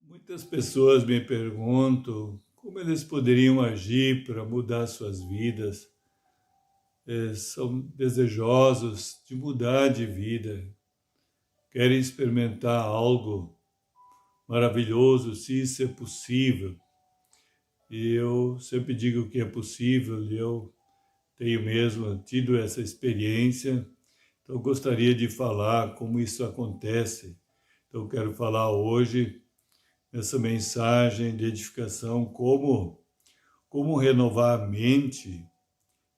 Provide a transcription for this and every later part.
Muitas pessoas me perguntam como eles poderiam agir para mudar suas vidas. São desejosos de mudar de vida, querem experimentar algo maravilhoso, se isso é possível. E eu sempre digo que é possível, e eu tenho mesmo tido essa experiência. Então eu gostaria de falar como isso acontece. Então eu quero falar hoje nessa mensagem de edificação como renovar a mente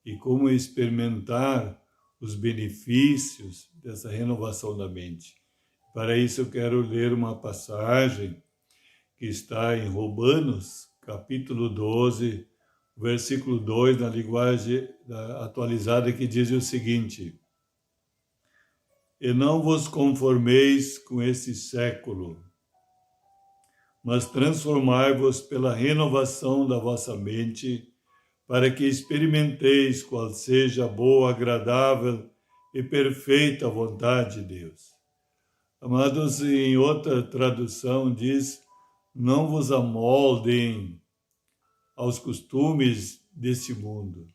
e como experimentar os benefícios dessa renovação da mente. Para isso eu quero ler uma passagem que está em Romanos, capítulo 12, versículo 2, na linguagem atualizada, que diz o seguinte: E não vos conformeis com esse século, mas transformai-vos pela renovação da vossa mente, para que experimenteis qual seja a boa, agradável e perfeita vontade de Deus. Amados, em outra tradução diz: não vos amoldem aos costumes desse mundo.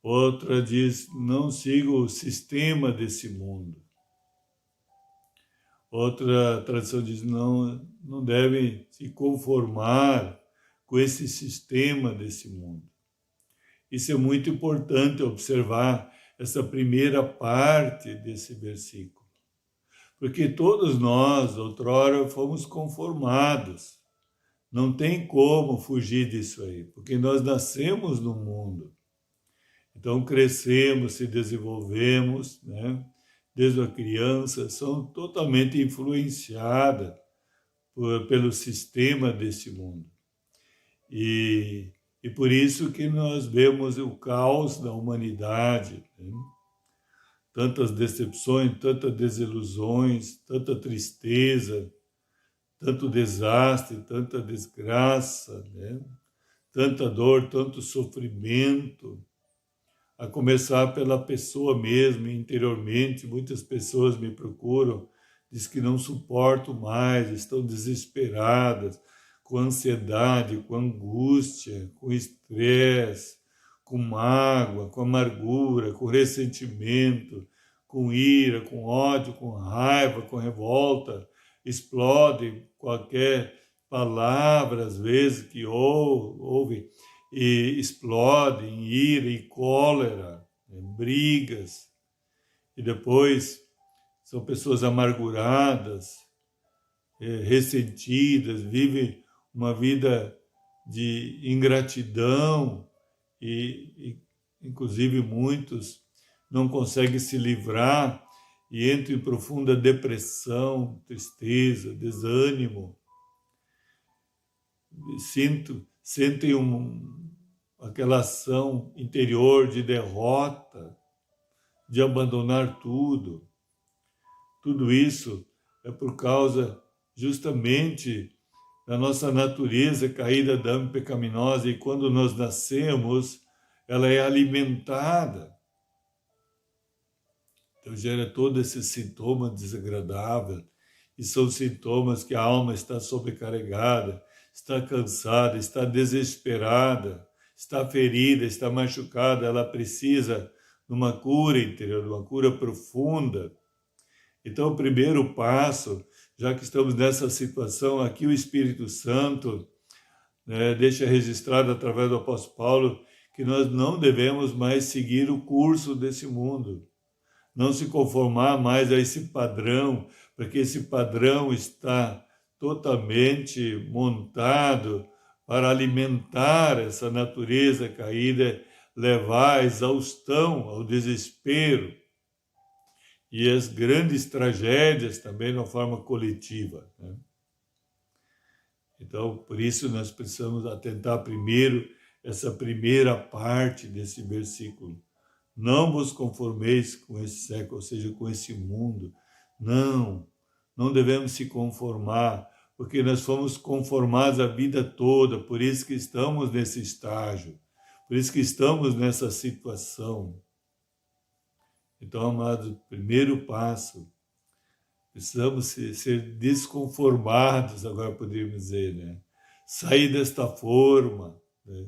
Outra diz: não sigam o sistema desse mundo. Outra tradução diz: não devem se conformar com esse sistema desse mundo. Isso é muito importante observar essa primeira parte desse versículo. Porque todos nós, outrora, fomos conformados. Não tem como fugir disso aí, porque nós nascemos no mundo. Então crescemos, se desenvolvemos, né? Desde a criança, são totalmente influenciadas pelo sistema desse mundo. E por isso que nós vemos o caos da humanidade, né? Tantas decepções, tantas desilusões, tanta tristeza, tanto desastre, tanta desgraça, né? Tanta dor, tanto sofrimento, a começar pela pessoa mesmo, interiormente. Muitas pessoas me procuram, diz que não suportam mais, estão desesperadas, com ansiedade, com angústia, com estresse, com mágoa, com amargura, com ressentimento, com ira, com ódio, com raiva, com revolta. Explode qualquer palavra, às vezes, que ouve, e explode em ira e cólera, em brigas. E depois são pessoas amarguradas, ressentidas, vivem uma vida de ingratidão e inclusive muitos não conseguem se livrar e entram em profunda depressão, tristeza, desânimo. Sentem aquela ação interior de derrota, de abandonar tudo. Tudo isso é por causa justamente da nossa natureza caída, adâmica, pecaminosa, e quando nós nascemos, ela é alimentada. Então gera todo esse sintoma desagradável, e são sintomas que a alma está sobrecarregada, está cansada, está desesperada, está ferida, está machucada, ela precisa de uma cura interior, de uma cura profunda. Então o primeiro passo, já que estamos nessa situação, aqui o Espírito Santo, né, deixa registrado através do apóstolo Paulo que nós não devemos mais seguir o curso desse mundo, não se conformar mais a esse padrão, porque esse padrão está totalmente montado para alimentar essa natureza caída, levar à exaustão, ao desespero e as grandes tragédias também de uma forma coletiva, né? Então, por isso nós precisamos atentar primeiro essa primeira parte desse versículo. Não vos conformeis com esse século, ou seja, com esse mundo. Não devemos se conformar, porque nós fomos conformados a vida toda, por isso que estamos nesse estágio, por isso que estamos nessa situação. Então, amado, primeiro passo Precisamos ser desconformados, agora poderíamos dizer, né? Sair desta forma, né?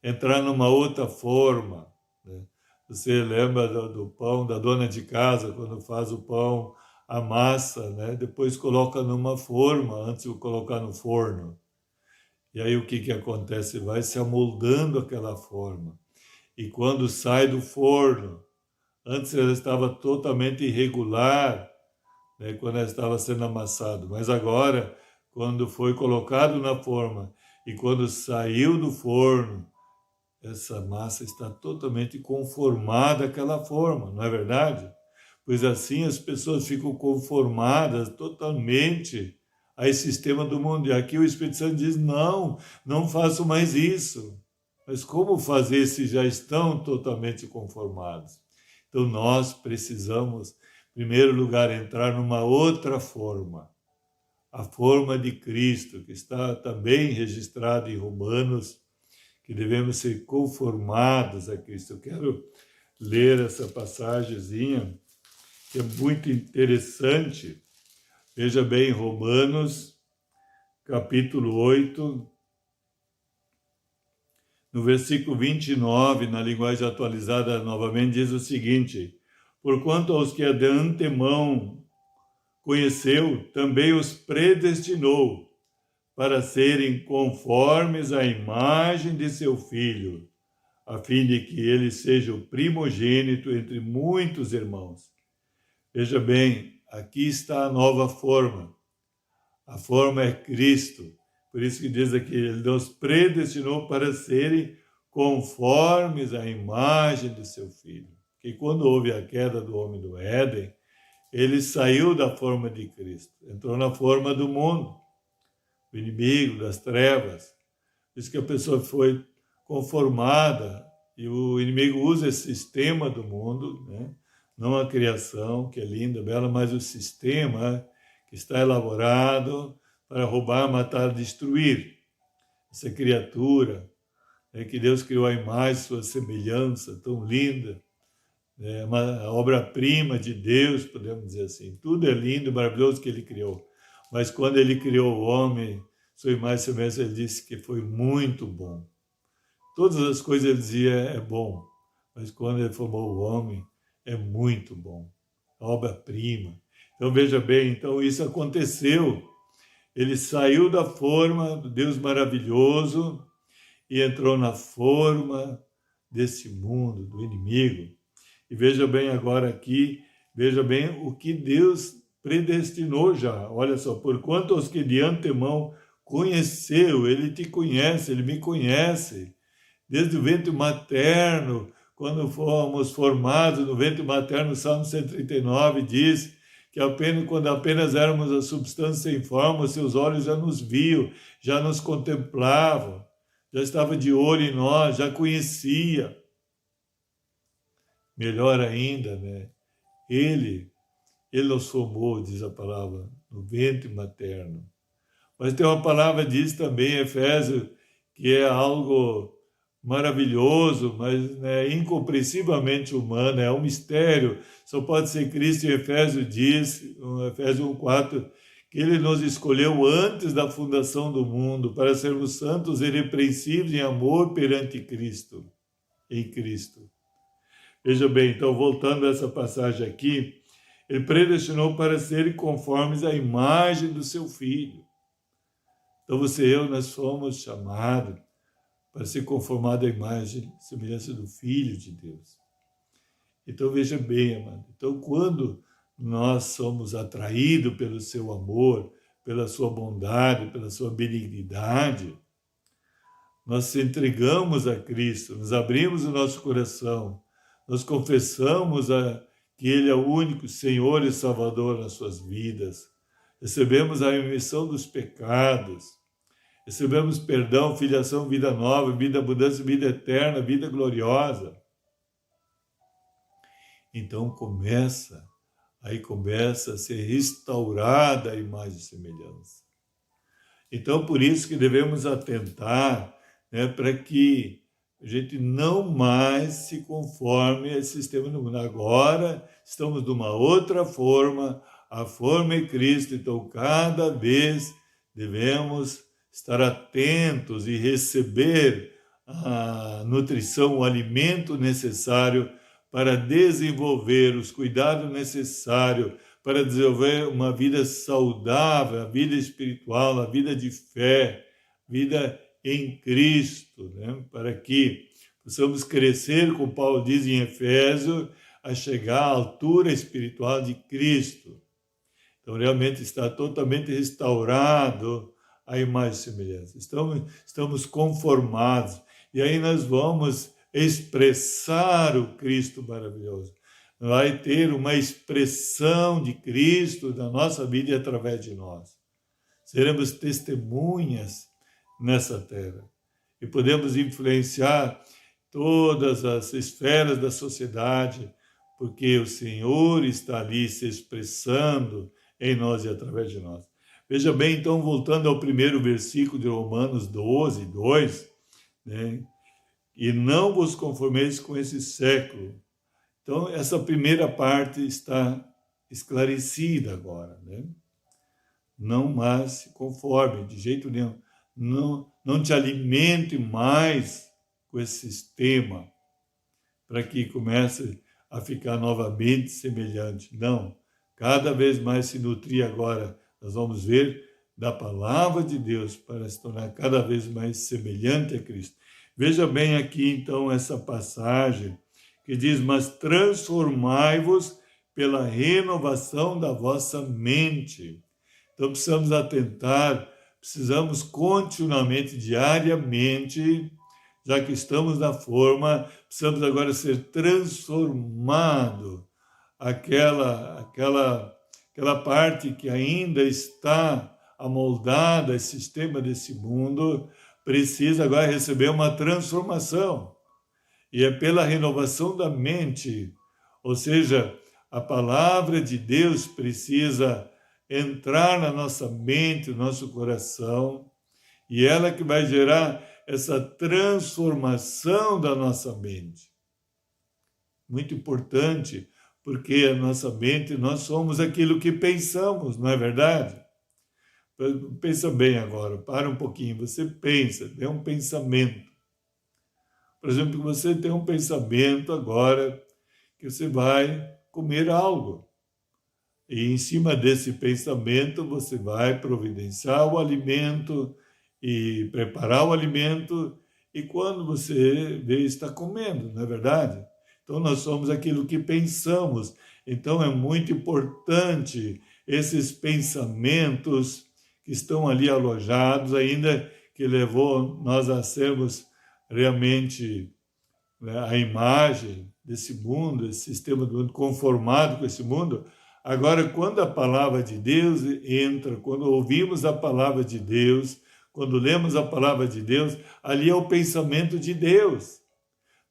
Entrar numa outra forma, né? Você lembra do pão da dona de casa, quando faz o pão, a massa, né? Depois coloca numa forma, antes de colocar no forno. E aí o que acontece? Vai se amoldando aquela forma. E quando sai do forno, antes ela estava totalmente irregular, né, quando ela estava sendo amassado. Mas agora, quando foi colocado na forma e quando saiu do forno, essa massa está totalmente conformada àquela forma, não é verdade? Pois assim as pessoas ficam conformadas totalmente a esse sistema do mundo. E aqui o Espírito Santo diz, não, não façam mais isso. Mas como fazer se já estão totalmente conformados? Então nós precisamos, em primeiro lugar, entrar numa outra forma, a forma de Cristo, que está também registrada em Romanos, que devemos ser conformados a Cristo. Eu quero ler essa passagemzinha, que é muito interessante. Veja bem, Romanos, capítulo 8, no versículo 29, na linguagem atualizada novamente, diz o seguinte: porquanto aos que de antemão conheceu, também os predestinou para serem conformes à imagem de seu Filho, a fim de que ele seja o primogênito entre muitos irmãos. Veja bem, aqui está a nova forma. A forma é Cristo. Por isso que diz aqui, ele nos predestinou para serem conformes à imagem de seu Filho. Que quando houve a queda do homem do Éden, ele saiu da forma de Cristo, entrou na forma do mundo, do inimigo, das trevas. Por isso que a pessoa foi conformada, e o inimigo usa esse sistema do mundo, né? Não a criação, que é linda, bela, mas o sistema que está elaborado para roubar, matar, destruir essa criatura, né, que Deus criou a imagem, sua semelhança, tão linda, é uma obra-prima de Deus, podemos dizer assim. Tudo é lindo, maravilhoso que Ele criou. Mas quando Ele criou o homem, sua imagem e semelhança, Ele disse que foi muito bom. Todas as coisas Ele dizia é bom, mas quando Ele formou o homem, é muito bom. Obra-prima. Então veja bem, então isso aconteceu. Ele saiu da forma do Deus maravilhoso e entrou na forma desse mundo, do inimigo. E veja bem agora aqui, veja bem o que Deus predestinou já. Olha só, porquanto aos que de antemão conheceu, Ele te conhece, Ele me conhece. Desde o ventre materno, quando fomos formados no ventre materno, o Salmo 139 diz que quando apenas éramos a substância sem forma, seus olhos já nos viam, já nos contemplavam, já estava de olho em nós, já conhecia. Melhor ainda, né? Ele nos formou, diz a palavra, no ventre materno. Mas tem uma palavra, diz também, Efésios, que é algo maravilhoso, mas né, incompreensivelmente humano, é um mistério, só pode ser Cristo. E Efésios diz, Efésios 1,4, que Ele nos escolheu antes da fundação do mundo para sermos santos e irrepreensíveis em amor perante Cristo, em Cristo. Veja bem, então, voltando a essa passagem aqui, Ele predestinou para serem conformes à imagem do seu Filho. Então, você e eu, nós somos chamados para ser conformado à imagem e semelhança do Filho de Deus. Então, veja bem, amado. Então, quando nós somos atraídos pelo seu amor, pela sua bondade, pela sua benignidade, nós se entregamos a Cristo, nos abrimos o nosso coração, nós confessamos que Ele é o único Senhor e Salvador nas suas vidas, recebemos a remissão dos pecados, recebemos perdão, filiação, vida nova, vida abundância, vida eterna, vida gloriosa. Então começa a ser restaurada a imagem e semelhança. Então por isso que devemos atentar, né, para que a gente não mais se conforme a esse sistema do mundo. Agora estamos de uma outra forma, a forma em Cristo. Então, cada vez devemos estar atentos e receber a nutrição, o alimento necessário para desenvolver os cuidados necessários, para desenvolver uma vida saudável, a vida espiritual, a vida de fé, vida em Cristo, né? Para que possamos crescer, como Paulo diz em Efésios, a chegar à altura espiritual de Cristo. Então, realmente está totalmente restaurado a imagem e semelhança. Estamos conformados. E aí nós vamos expressar o Cristo maravilhoso. Vai ter uma expressão de Cristo na nossa vida e através de nós. Seremos testemunhas nessa terra. E podemos influenciar todas as esferas da sociedade, porque o Senhor está ali se expressando em nós e através de nós. Veja bem, então, voltando ao primeiro versículo de Romanos 12, 2, né? E não vos conformeis com esse século. Então, essa primeira parte está esclarecida agora, né? Não mais se conforme, de jeito nenhum. Não te alimente mais com esse sistema, para que comece a ficar novamente semelhante. Não, cada vez mais se nutrir agora, nós vamos ver, da palavra de Deus, para se tornar cada vez mais semelhante a Cristo. Veja bem aqui, então, essa passagem que diz, mas transformai-vos pela renovação da vossa mente. Então, precisamos atentar, precisamos continuamente, diariamente, já que estamos na forma, precisamos agora ser transformados. Aquela parte que ainda está amoldada, esse sistema desse mundo, precisa agora receber uma transformação. E é pela renovação da mente, ou seja, a palavra de Deus precisa entrar na nossa mente, no nosso coração, e ela que vai gerar essa transformação da nossa mente. Muito importante, porque a nossa mente, nós somos aquilo que pensamos, não é verdade? Pensa bem agora, para um pouquinho, você pensa, tem um pensamento. Por exemplo, você tem um pensamento agora que você vai comer algo. E em cima desse pensamento você vai providenciar o alimento e preparar o alimento, e quando você vê, está comendo, não é verdade? Então nós somos aquilo que pensamos. Então é muito importante esses pensamentos que estão ali alojados, ainda que levou nós a sermos realmente, né, a imagem desse mundo, esse sistema do mundo, conformado com esse mundo. Agora, quando a palavra de Deus entra, quando ouvimos a palavra de Deus, quando lemos a palavra de Deus, ali é o pensamento de Deus.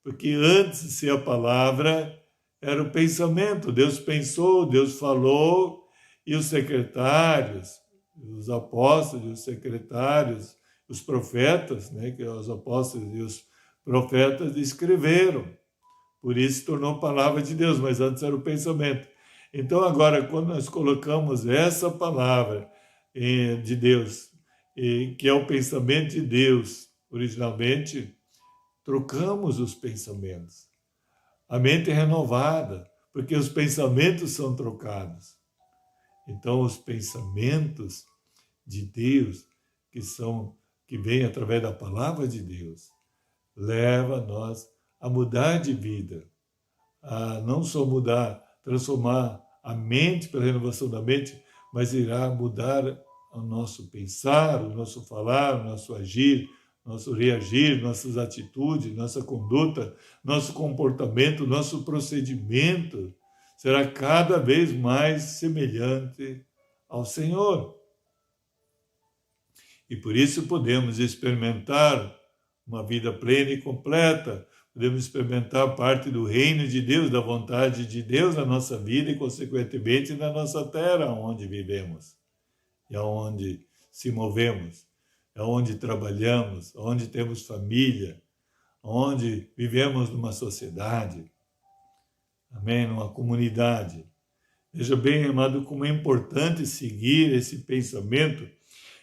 Porque antes de ser a palavra, era o pensamento. Deus pensou, Deus falou, e os secretários, os apóstolos, os secretários, os profetas, né, que os apóstolos e os profetas escreveram. Por isso se tornou palavra de Deus, mas antes era o pensamento. Então agora, quando nós colocamos essa palavra de Deus, que é o pensamento de Deus originalmente, trocamos os pensamentos. A mente é renovada, porque os pensamentos são trocados. Então os pensamentos de Deus, que vêm através da palavra de Deus, leva nós a mudar de vida, a não só mudar, transformar a mente pela renovação da mente, mas irá mudar o nosso pensar, o nosso falar, o nosso agir, nosso reagir, nossas atitudes, nossa conduta, nosso comportamento, nosso procedimento será cada vez mais semelhante ao Senhor. E por isso podemos experimentar uma vida plena e completa, podemos experimentar parte do reino de Deus, da vontade de Deus na nossa vida e, consequentemente, na nossa terra, onde vivemos e aonde se movemos, aonde trabalhamos, onde temos família, onde vivemos numa sociedade, amém, numa comunidade. Veja bem, amado, como é importante seguir esse pensamento.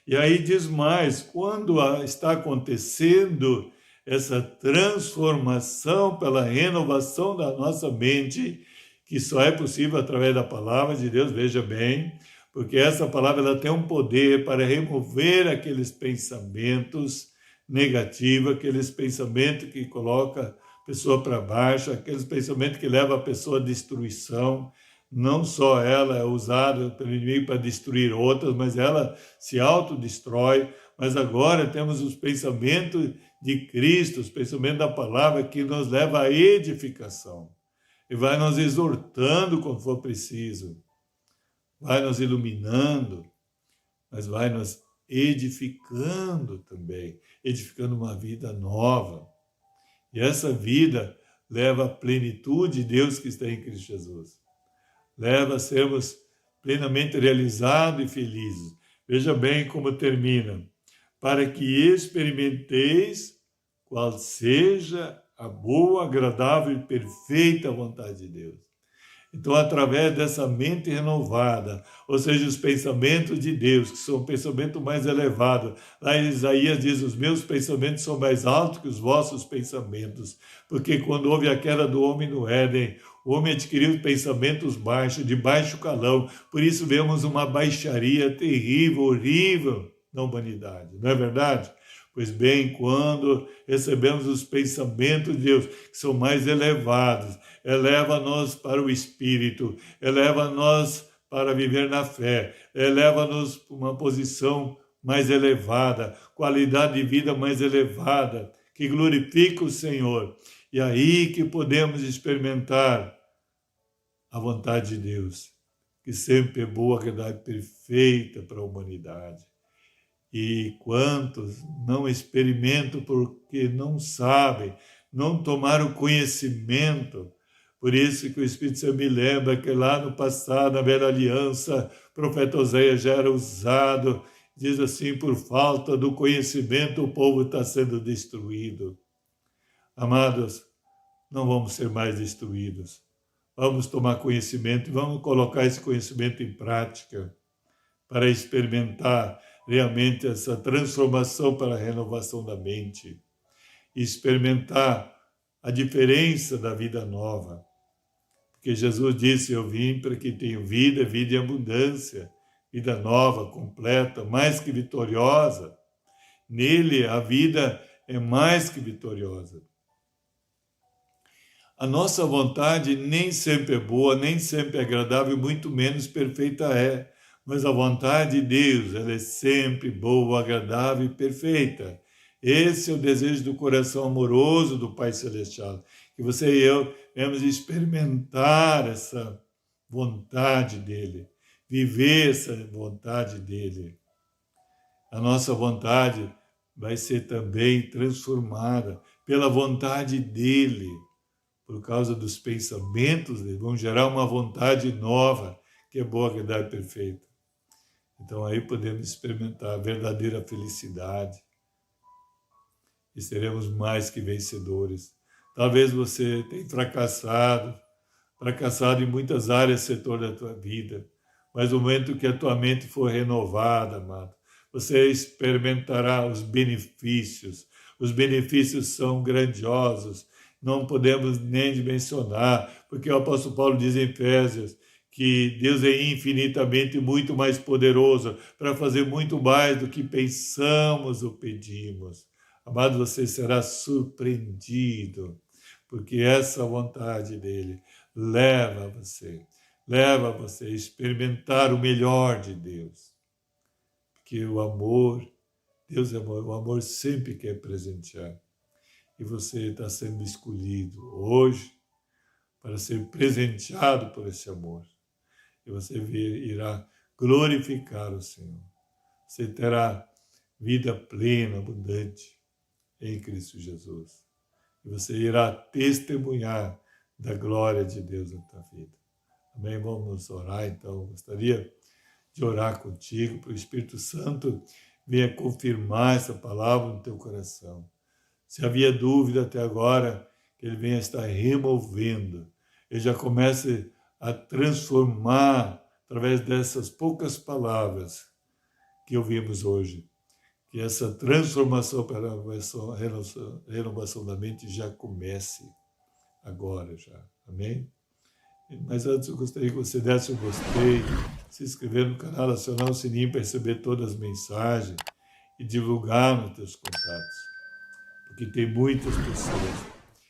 E aí diz mais, quando está acontecendo essa transformação pela renovação da nossa mente, que só é possível através da palavra de Deus, veja bem, porque essa palavra ela tem um poder para remover aqueles pensamentos negativos, aqueles pensamentos que colocam a pessoa para baixo, aqueles pensamentos que levam a pessoa à destruição. Não só ela é usada pelo inimigo para destruir outras, mas ela se autodestrói. Mas agora temos os pensamentos de Cristo, os pensamentos da palavra que nos leva à edificação. E vai nos exortando quando for preciso, vai nos iluminando, mas vai nos edificando também, edificando uma vida nova. E essa vida leva à plenitude de Deus que está em Cristo Jesus. Leva a sermos plenamente realizados e felizes. Veja bem como termina. Para que experimenteis qual seja a boa, agradável e perfeita vontade de Deus. Então, através dessa mente renovada, ou seja, os pensamentos de Deus, que são pensamentos mais elevados. Lá em Isaías diz, os meus pensamentos são mais altos que os vossos pensamentos. Porque quando houve a queda do homem no Éden, o homem adquiriu pensamentos baixos, de baixo calão. Por isso vemos uma baixaria terrível, horrível na humanidade. Não é verdade? Pois bem, quando recebemos os pensamentos de Deus, que são mais elevados, eleva-nos para o Espírito, eleva-nos para viver na fé, eleva-nos para uma posição mais elevada, qualidade de vida mais elevada, que glorifica o Senhor. E aí que podemos experimentar a vontade de Deus, que sempre é boa, agradável e perfeita para a humanidade. E quantos não experimentam porque não sabem, não tomaram conhecimento. Por isso que o Espírito Santo me lembra que lá no passado, na velha aliança, o profeta Oséias já era usado, diz assim, por falta do conhecimento o povo está sendo destruído. Amados, não vamos ser mais destruídos. Vamos tomar conhecimento e vamos colocar esse conhecimento em prática para experimentar realmente essa transformação para a renovação da mente, e experimentar a diferença da vida nova. Porque Jesus disse, eu vim para que tenham vida, vida em abundância, vida nova, completa, mais que vitoriosa. Nele a vida é mais que vitoriosa. A nossa vontade nem sempre é boa, nem sempre é agradável, muito menos perfeita é. Mas a vontade de Deus, ela é sempre boa, agradável e perfeita. Esse é o desejo do coração amoroso do Pai Celestial. Que você e eu vamos experimentar essa vontade dEle, viver essa vontade dEle. A nossa vontade vai ser também transformada pela vontade dEle, por causa dos pensamentos dEle. Vão gerar uma vontade nova, que é boa, agradável e perfeita. Então aí podemos experimentar a verdadeira felicidade e seremos mais que vencedores. Talvez você tenha fracassado em muitas áreas, setor da tua vida, mas no momento que a tua mente for renovada, amado, você experimentará os benefícios. Os benefícios são grandiosos, não podemos nem dimensionar, porque o apóstolo Paulo diz em Efésios, que Deus é infinitamente muito mais poderoso para fazer muito mais do que pensamos ou pedimos. Amado, você será surpreendido, porque essa vontade dele leva você a experimentar o melhor de Deus. Porque o amor, Deus é amor, o amor sempre quer presentear. E você está sendo escolhido hoje para ser presenteado por esse amor. E você irá glorificar o Senhor. Você terá vida plena, abundante em Cristo Jesus. E você irá testemunhar da glória de Deus na tua vida. Amém? Vamos orar, então. Gostaria de orar contigo, para o Espírito Santo venha confirmar essa palavra no teu coração. Se havia dúvida até agora, que ele venha estar removendo. Ele já comece a transformar através dessas poucas palavras que ouvimos hoje. Que essa transformação para a renovação da mente já comece agora já. Amém? Mas antes eu gostaria que você desse um gostei, se inscrever no canal, acionar o sininho para receber todas as mensagens e divulgar nos teus contatos. Porque tem muitas pessoas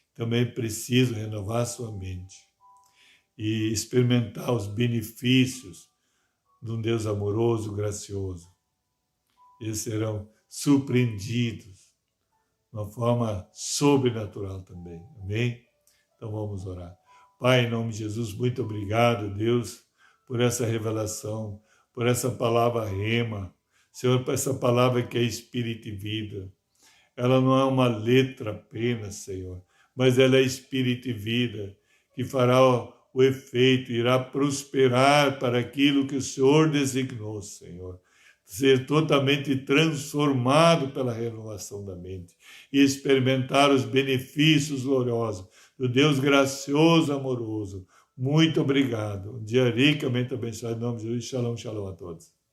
que também precisam renovar sua mente e experimentar os benefícios de um Deus amoroso, gracioso. Eles serão surpreendidos de uma forma sobrenatural também. Amém? Então vamos orar. Pai, em nome de Jesus, muito obrigado, Deus, por essa revelação, por essa palavra rema. Senhor, por essa palavra que é espírito e vida. Ela não é uma letra apenas, Senhor, mas ela é espírito e vida, que fará o efeito, irá prosperar para aquilo que o Senhor designou, Senhor. Ser totalmente transformado pela renovação da mente e experimentar os benefícios gloriosos do Deus gracioso, amoroso. Muito obrigado. Um dia ricamente abençoado em nome de Jesus. Shalom, shalom a todos.